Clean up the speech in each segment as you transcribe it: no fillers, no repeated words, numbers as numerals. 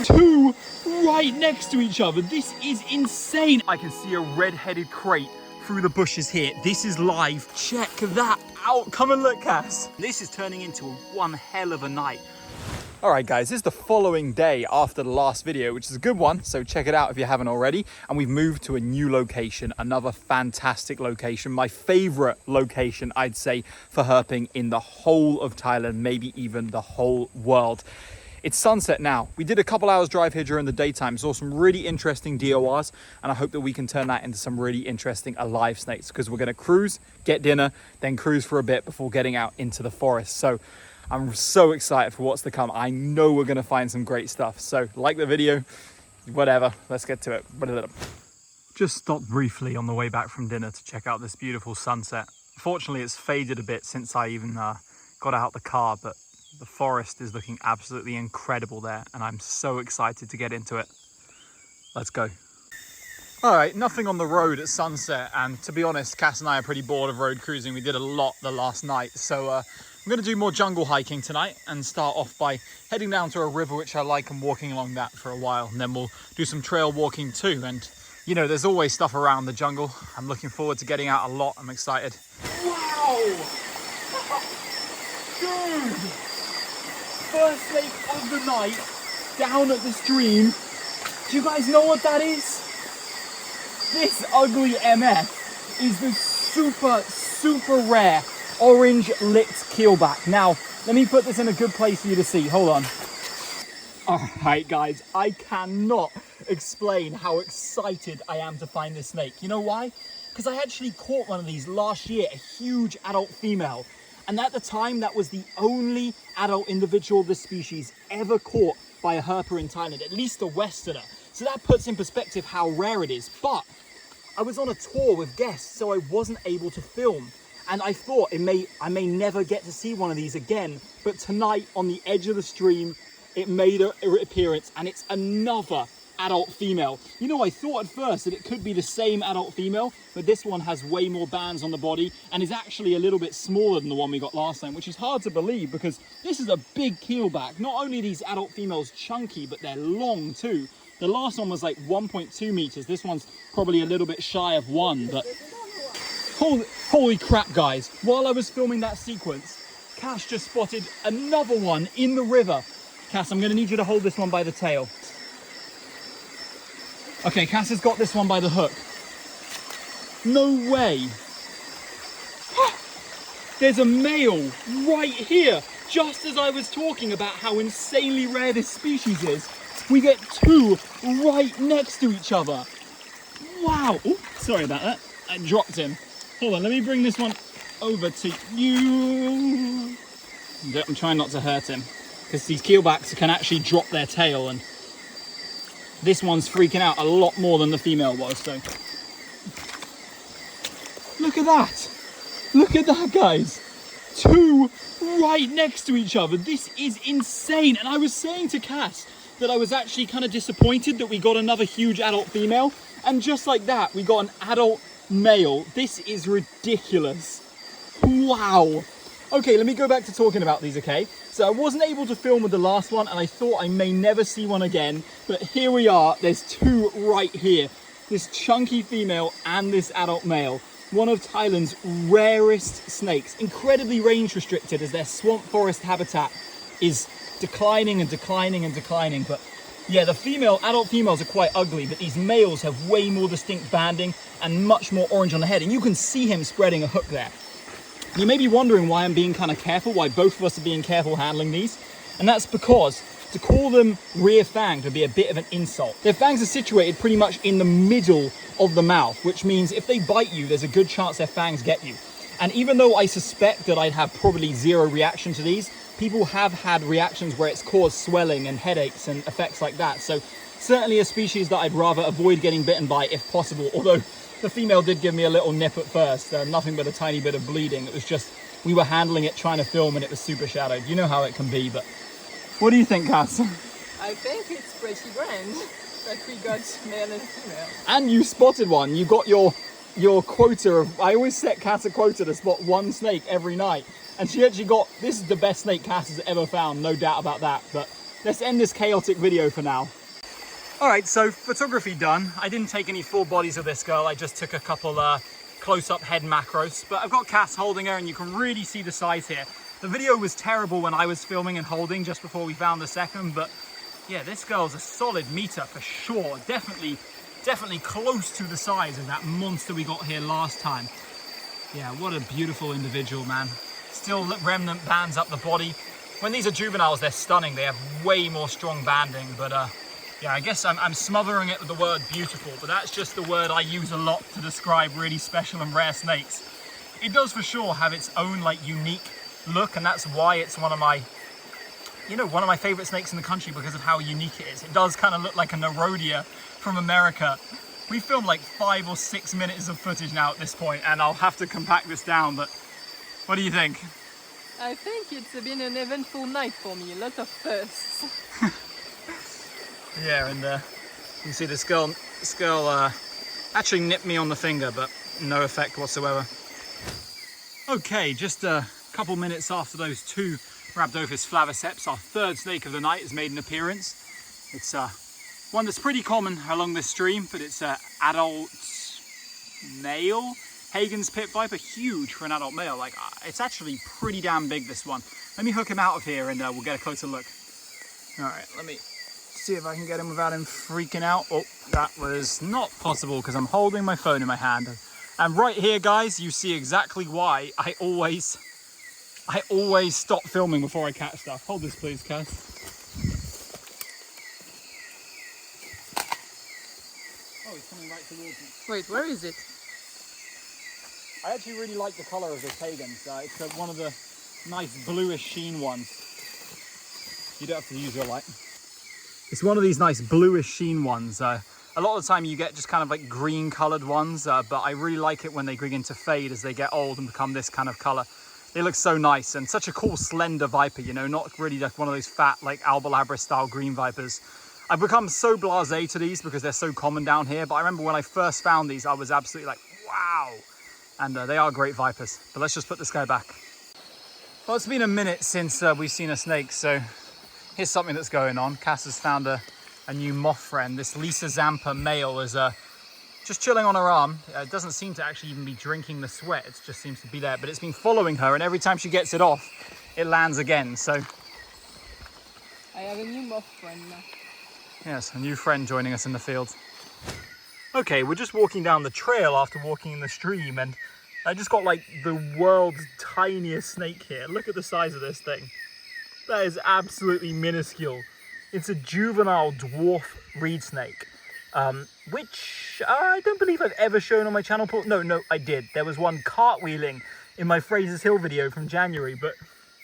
Two right next to each other. This is insane. I can see a red-headed krait through the bushes here. This is live. Check that out. Come and look, Cass. This is turning into one hell of a night. All right, guys, this is the following day after the last video, which is a good one. So check it out if you haven't already. And we've moved to a new location, another fantastic location. My favorite location, I'd say, for herping in the whole of Thailand, maybe even the whole world. It's sunset now. We did a couple hours drive here during the daytime, saw some really interesting DORs, and I hope that we can turn that into some really interesting alive snakes, because we're gonna cruise, get dinner, then cruise for a bit before getting out into the forest. So I'm so excited for what's to come. I know we're gonna find some great stuff. So like the video, whatever, let's get to it. Just stopped briefly on the way back from dinner to check out this beautiful sunset. Fortunately, it's faded a bit since I even got out the car, but the forest is looking absolutely incredible there, and I'm so excited to get into it. Let's go. All right, nothing on the road at sunset, and to be honest, Cass and I are pretty bored of road cruising. We did a lot the last night, so I'm gonna do more jungle hiking tonight and start off by heading down to a river which I like and walking along that for a while, and then we'll do some trail walking too. And you know, there's always stuff around the jungle. I'm looking forward to getting out a lot. I'm excited. Wow! Dude! First snake of the night down at the stream. Do you guys know what that is? This ugly MF is the super rare orange lipped keelback. Now, let me put this in a good place for you to see. Hold on. All right, guys, I cannot explain how excited I am to find this snake. You know why? Because I actually caught one of these last year, a huge adult female. And at the time, that was the only adult individual of this species ever caught by a herper in Thailand, at least a Westerner. So that puts in perspective how rare it is. But I was on a tour with guests, so I wasn't able to film. And I thought I may never get to see one of these again. But tonight, on the edge of the stream, it made an appearance, and it's another adult female. You know, I thought at first that it could be the same adult female, but this one has way more bands on the body and is actually a little bit smaller than the one we got last time, which is hard to believe because this is a big keelback. Not only are these adult females chunky, but they're long too. The last one was like 1.2 meters. This one's probably a little bit shy of 1, but holy crap, guys. While I was filming that sequence, Cass just spotted another one in the river. Cass, I'm gonna need you to hold this one by the tail. Okay, Cass has got this one by the hook. No way. There's a male right here. Just as I was talking about how insanely rare this species is, we get two right next to each other. Wow. Oh, sorry about that. I dropped him. Hold on, let me bring this one over to you. I'm trying not to hurt him, because these keelbacks can actually drop their tail, and this one's freaking out a lot more than the female was. So look at that. Look at that, guys. Two right next to each other. This is insane. And I was saying to Cass that I was actually kind of disappointed that we got another huge adult female. And just like that, we got an adult male. This is ridiculous. Wow. Okay, let me go back to talking about these, okay? So I wasn't able to film with the last one, and I thought I may never see one again, but here we are. There's two right here. This chunky female and this adult male. One of Thailand's rarest snakes, incredibly range restricted as their swamp forest habitat is declining and declining and declining. But yeah, the adult females are quite ugly, but these males have way more distinct banding and much more orange on the head, and you can see him spreading a hook there. You may be wondering why I'm being kind of careful, why both of us are being careful handling these. And that's because to call them rear fanged would be a bit of an insult. Their fangs are situated pretty much in the middle of the mouth, which means if they bite you, there's a good chance their fangs get you. And even though I suspect that I'd have probably zero reaction to these, people have had reactions where it's caused swelling and headaches and effects like that. So certainly a species that I'd rather avoid getting bitten by if possible, although the female did give me a little nip at first, nothing but a tiny bit of bleeding. It was just, we were handling it, trying to film, and it was super shadowed. You know how it can be, but what do you think, Cass? I think it's pretty grand that we got male and female. And you spotted one. You got your quota of, I always set Cass a quota to spot one snake every night. And she actually got, this is the best snake Cass has ever found, no doubt about that. But let's end this chaotic video for now. All right, so photography done. I didn't take any full bodies of this girl. I just took a couple close-up head macros, but I've got Cass holding her and you can really see the size here. The video was terrible when I was filming and holding just before we found the second, but yeah, this girl's a solid meter for sure. Definitely close to the size of that monster we got here last time. Yeah, what a beautiful individual, man. Still remnant bands up the body. When these are juveniles, they're stunning. They have way more strong banding, but yeah, I guess I'm smothering it with the word beautiful, but that's just the word I use a lot to describe really special and rare snakes. It does for sure have its own like unique look, and that's why it's one of my, you know, one of my favorite snakes in the country because of how unique it is. It does kind of look like a Nerodia from America. We filmed like 5 or 6 minutes of footage now at this point, and I'll have to compact this down, but what do you think? I think it's been an eventful night for me, a lot of firsts. Yeah, and you can see this girl actually nipped me on the finger, but no effect whatsoever. Okay, just a couple minutes after those 2 Rhabdophis flaviceps, our 3rd snake of the night has made an appearance. It's one that's pretty common along this stream, but it's an adult male Hagen's pit viper, huge for an adult male. Like, it's actually pretty damn big, this one. Let me hook him out of here and we'll get a closer look. All right, let me see if I can get him without him freaking out. Oh, that was not possible because I'm holding my phone in my hand. And right here, guys, you see exactly why I always stop filming before I catch stuff. Hold this, please, Cass. Oh, he's coming right towards me. Wait, where is it? I actually really like the colour of this Hagen. It's one of the nice bluish sheen ones. You don't have to use your light. It's one of these nice bluish sheen ones. A lot of the time you get just kind of like green coloured ones, but I really like it when they begin to fade as they get old and become this kind of colour. They look so nice and such a cool slender viper, you know, not really like one of those fat like Albalabra style green vipers. I've become so blasé to these because they're so common down here, but I remember when I first found these, I was absolutely like, wow. And they are great vipers, but let's just put this guy back. Well, it's been a minute since we've seen a snake, so here's something that's going on. Cass has found a new moth friend. This Lisa Zampa male is just chilling on her arm. It doesn't seem to actually even be drinking the sweat. It just seems to be there, but it's been following her, and every time she gets it off, it lands again, so. I have a new moth friend now. Yes, a new friend joining us in the field. Okay, we're just walking down the trail after walking in the stream, and I just got like the world's tiniest snake here. Look at the size of this thing. That is absolutely minuscule. It's a juvenile dwarf reed snake, which I don't believe I've ever shown on my channel. No, I did. There was one cartwheeling in my Fraser's Hill video from January, but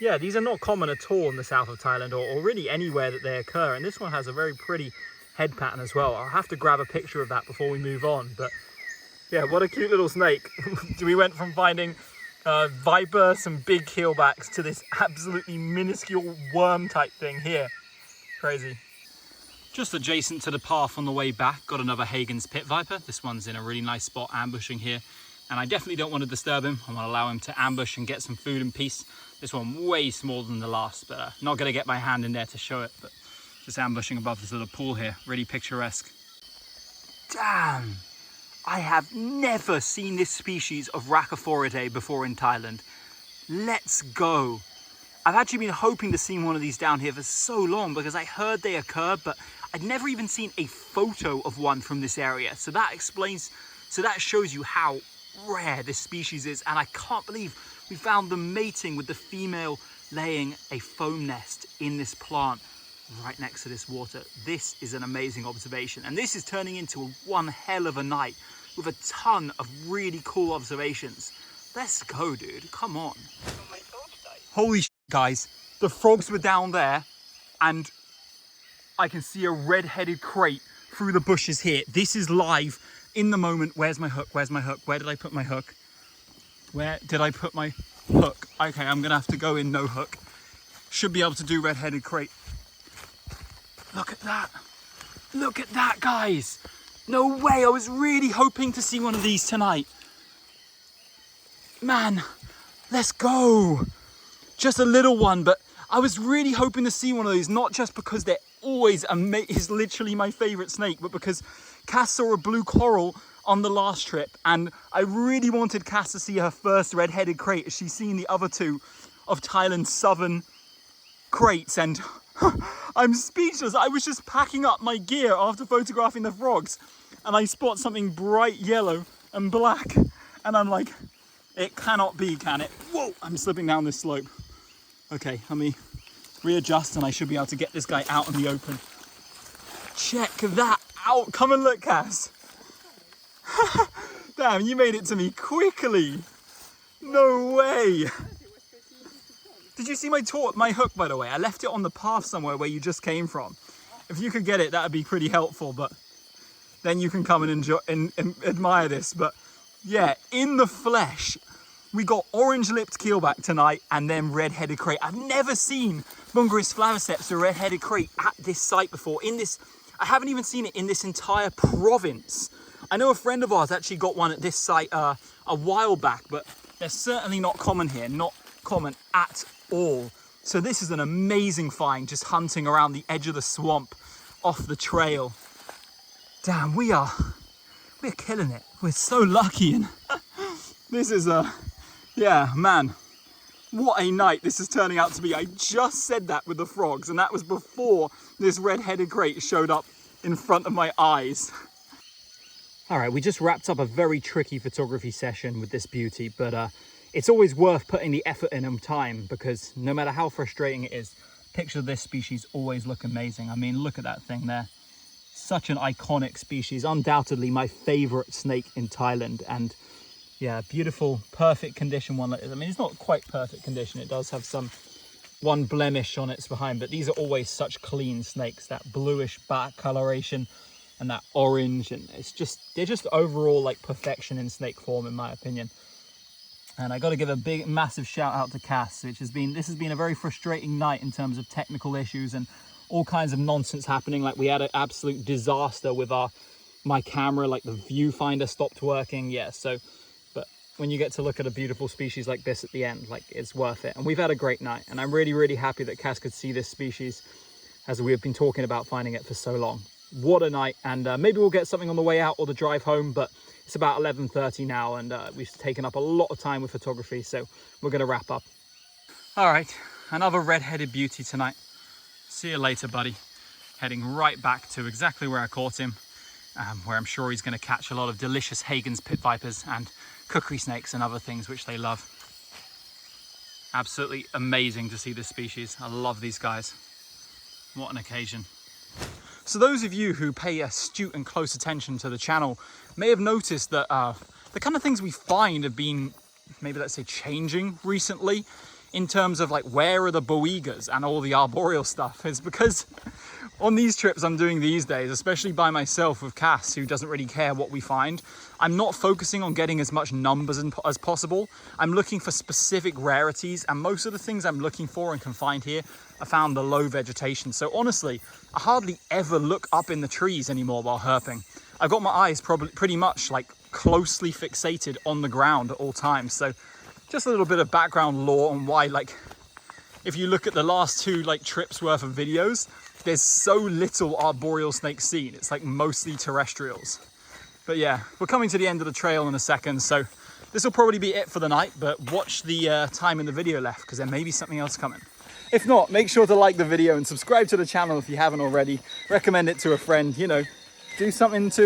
yeah, these are not common at all in the south of Thailand or really anywhere that they occur. And this one has a very pretty head pattern as well. I'll have to grab a picture of that before we move on, but yeah, what a cute little snake. We went from finding viper, some big keelbacks, to this absolutely minuscule worm type thing here. Crazy. Just adjacent to the path on the way back, got another Hagen's pit viper. This one's in a really nice spot ambushing here, and I definitely don't want to disturb him. I want to allow him to ambush and get some food in peace. This one way smaller than the last, but not going to get my hand in there to show it, but just ambushing above this little pool here. Really picturesque. Damn! I have never seen this species of Rhacophoridae before in Thailand. Let's go. I've actually been hoping to see one of these down here for so long because I heard they occur, but I'd never even seen a photo of one from this area. So that shows you how rare this species is, and I can't believe we found them mating with the female laying a foam nest in this plant right next to this water. This is an amazing observation, and this is turning into one hell of a night with a ton of really cool observations. Let's go, dude. Come on. Holy shit, guys. The frogs were down there, and I can see a red-headed krait through the bushes here. This is live in the moment. Where's my hook? Where's my hook? Where did I put my hook? Where did I put my hook? Okay, I'm gonna have to go in no hook. Should be able to do red-headed krait. Look at that. Look at that, guys. No way. I was really hoping to see one of these tonight. Man, let's go. Just a little one, but I was really hoping to see one of these, not just because they're always is literally my favorite snake, but because Cass saw a blue coral on the last trip, and I really wanted Cass to see her first red-headed krait as she's seen the other two of Thailand's southern kraits, and I'm speechless. I was just packing up my gear after photographing the frogs, and I spot something bright yellow and black, and I'm like, it cannot be, can it? Whoa, I'm slipping down this slope. Okay, let me readjust and I should be able to get this guy out in the open. Check that out. Come and look, Cass. Damn, you made it to me quickly. No way. Did you see my hook, by the way? I left it on the path somewhere where you just came from. If you could get it, that would be pretty helpful, but then you can come and enjoy and admire this. But yeah, in the flesh, we got orange-lipped keelback tonight and then red-headed krait. I've never seen Bungarus flaviceps or red-headed krait at this site before. I haven't even seen it in this entire province. I know a friend of ours actually got one at this site a while back, but they're certainly not common here, not common at all. So this is an amazing find, just hunting around the edge of the swamp off the trail. Damn, we're killing it. We're so lucky, and this is yeah, man, what a night this is turning out to be. I just said that with the frogs, and that was before this red-headed krait showed up in front of my eyes. All right, we just wrapped up a very tricky photography session with this beauty, but it's always worth putting the effort in and time, because no matter how frustrating it is, pictures of this species always look amazing. I mean, look at that thing there. Such an iconic species, undoubtedly my favorite snake in Thailand, and yeah, beautiful, perfect condition one. I mean, it's not quite perfect condition. It does have one blemish on its behind, but these are always such clean snakes, that bluish back coloration and that orange, and they're just overall like perfection in snake form, in my opinion. And I got to give a massive shout out to Cass, this has been a very frustrating night in terms of technical issues and all kinds of nonsense happening. Like, we had an absolute disaster with my camera, like the viewfinder stopped working. Yeah, but when you get to look at a beautiful species like this at the end, like, it's worth it. And we've had a great night, and I'm really, really happy that Cass could see this species as we have been talking about finding it for so long. What a night. And maybe we'll get something on the way out or the drive home, but it's about 11:30 now, and we've taken up a lot of time with photography, so we're going to wrap up. All right, another red-headed beauty tonight. See you later, buddy. Heading right back to exactly where I caught him, where I'm sure he's going to catch a lot of delicious Hagen's pit vipers and kukri snakes and other things which they love. Absolutely amazing to see this species. I love these guys. What an occasion. So those of you who pay astute and close attention to the channel may have noticed that the kind of things we find have been, maybe let's say, changing recently in terms of like where are the boigas and all the arboreal stuff. It's because on these trips I'm doing these days, especially by myself with Cass, who doesn't really care what we find, I'm not focusing on getting as much numbers as possible. I'm looking for specific rarities, and most of the things I'm looking for and can find here are found in the low vegetation. So honestly, I hardly ever look up in the trees anymore while herping. I've got my eyes pretty much like closely fixated on the ground at all times. So just a little bit of background lore on why, like, if you look at the last two like trips worth of videos, there's so little arboreal snake seen. It's like mostly terrestrials. But yeah, we're coming to the end of the trail in a second, so this will probably be it for the night, but watch the time in the video left, because there may be something else coming. If not, make sure to like the video and subscribe to the channel if you haven't already. Recommend it to a friend, you know, do something to